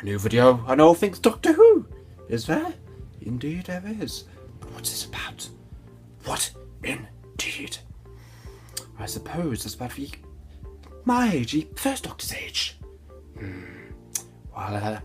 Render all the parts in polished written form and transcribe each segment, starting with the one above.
new video on all things Doctor Who. Is there? Indeed there is. But what's this about? What indeed? I suppose it's about my age, the first Doctor's age. Well,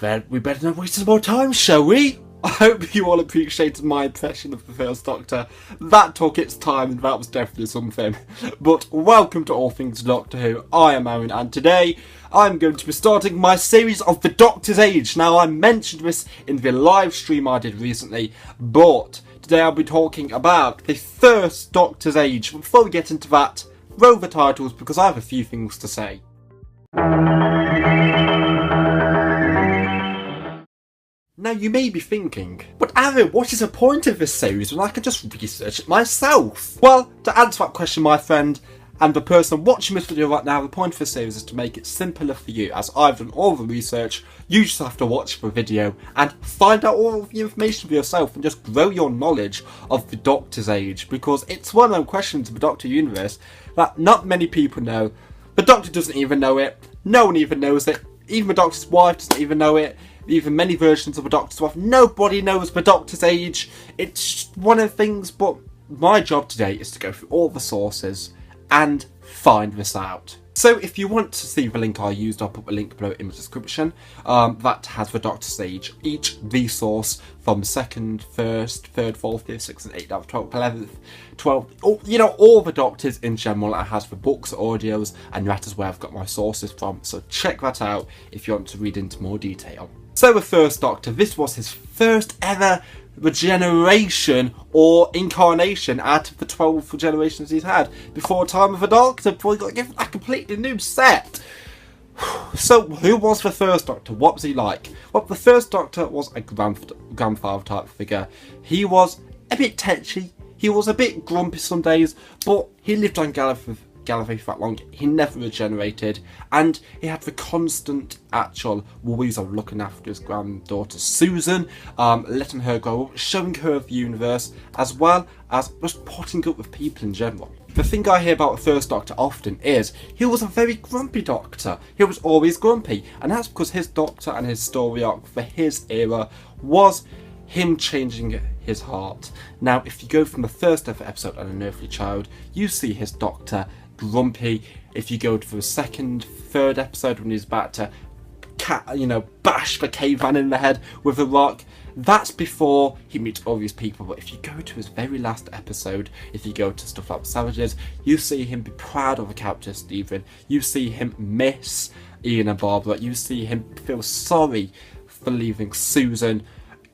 then we better not waste some more time, shall we? I hope you all appreciated my impression of the first Doctor. That took its time and that was definitely something. But welcome to All Things Doctor Who. I am Aaron and today I'm going to be starting my series of the Doctor's Age. Now I mentioned this in the live stream I did recently, but today I'll be talking about the first Doctor's Age. Before we get into that, roll the titles because I have a few things to say. Now you may be thinking, but Aaron, what is the point of this series when I can just research it myself? Well, to answer that question, my friend, and the person watching this video right now, the point of this series is to make it simpler for you. As I've done all the research, you just have to watch the video and find out all the information for yourself and just grow your knowledge of the Doctor's Age, because it's one of those questions of the Doctor universe that not many people know. The Doctor doesn't even know it, no one even knows it, even the Doctor's wife doesn't even know it. Even many versions of a Doctor's wife. Nobody knows the Doctor's Age. It's one of the things, but my job today is to go through all the sources and find this out. So if you want to see the link I used, I'll put the link below in the description. That has the Doctor's Age, each resource from 2nd, 1st, 3rd, 4th, 5th, 6th and 8th, 12th, 11th, 12th, you know, all the Doctors in general. It has the books, audios, and that is where I've got my sources from. So check that out if you want to read into more detail. So the first Doctor, this was his first ever regeneration or incarnation out of the 12 generations he's had before Time of the Doctor, before he got given a completely new set. So who was the first Doctor? What was he like? Well, the first Doctor was a grandfather type figure. He was a bit tetchy, he was a bit grumpy some days, but he lived on Gallifrey for that long. He never regenerated, and he had the constant actual worries of looking after his granddaughter Susan, letting her grow up, showing her the universe, as well as just putting up with people in general. The thing I hear about the first Doctor often is he was a very grumpy Doctor. He was always grumpy, and that's because his Doctor and his story arc for his era was him changing his heart. Now, if you go from the first ever episode, An Unearthly Child, you see his Doctor grumpy. If you go to the 2nd, 3rd episode when he's about to bash the caveman in the head with a rock, that's before he meets all these people. But if you go to his very last episode, if you go to stuff like Savages, you see him be proud of the character Stephen, you see him miss Ian and Barbara, you see him feel sorry for leaving Susan.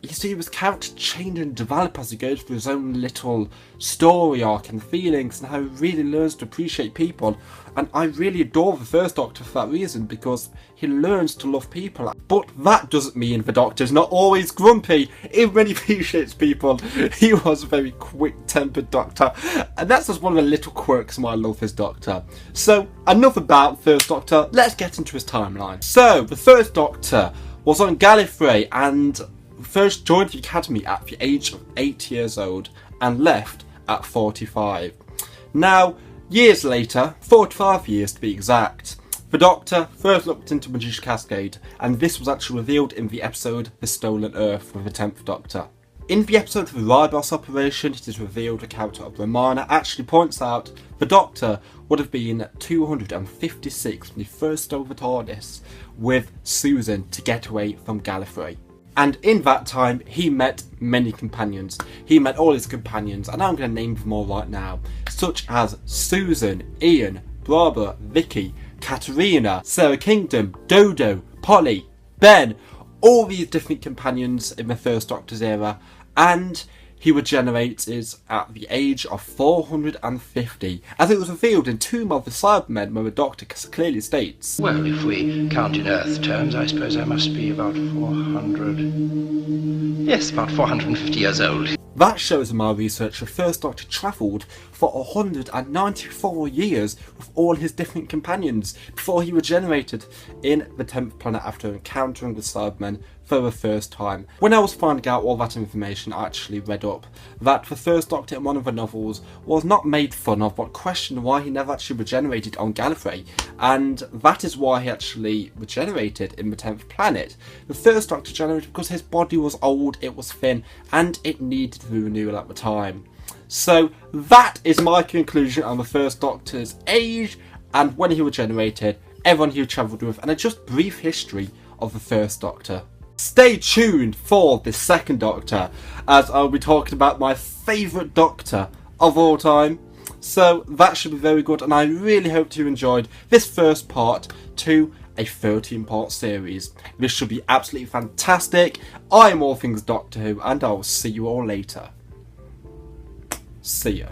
You see his character change and develop as he goes through his own little story arc and feelings, and how he really learns to appreciate people. And I really adore the first Doctor for that reason, because he learns to love people. But that doesn't mean the Doctor's not always grumpy. Even when he appreciates people, he was a very quick-tempered Doctor. And that's just one of the little quirks why I love his Doctor. So, enough about the first Doctor, let's get into his timeline. So, the first Doctor was on Gallifrey and first joined the Academy at the age of 8 years old and left at 45. Now, years later, 45 years to be exact, the Doctor first looked into Magician Cascade, and this was actually revealed in the episode The Stolen Earth with the 10th Doctor. In the episode of the Ribos operation, it is revealed the character of Romana actually points out the Doctor would have been 256 when he first stole the TARDIS with Susan to get away from Gallifrey. And in that time, he met many companions. He met all his companions, and I'm going to name them all right now, such as Susan, Ian, Barbara, Vicky, Katerina, Sarah Kingdom, Dodo, Polly, Ben, all these different companions in the first Doctor's era, and he regenerated at the age of 450, as it was revealed in Tomb of the Cybermen, where the Doctor clearly states, well, if we count in Earth terms, I suppose I must be about 400... yes, about 450 years old. That shows in my research the first Doctor travelled for 194 years with all his different companions before he regenerated in the 10th planet after encountering the Cybermen for the first time. When I was finding out all that information, I actually read up that the First Doctor in one of the novels was not made fun of, but questioned why he never actually regenerated on Gallifrey, and that is why he actually regenerated in the 10th planet. The First Doctor regenerated because his body was old, it was thin, and it needed the renewal at the time. So that is my conclusion on the First Doctor's age and when he regenerated, everyone he travelled with, and a just brief history of the First Doctor. Stay tuned for the Second Doctor, as I'll be talking about my favourite Doctor of all time. So that should be very good, and I really hope you enjoyed this first part to a 13-part series. This should be absolutely fantastic. I am All Things Doctor Who, and I'll see you all later. See ya.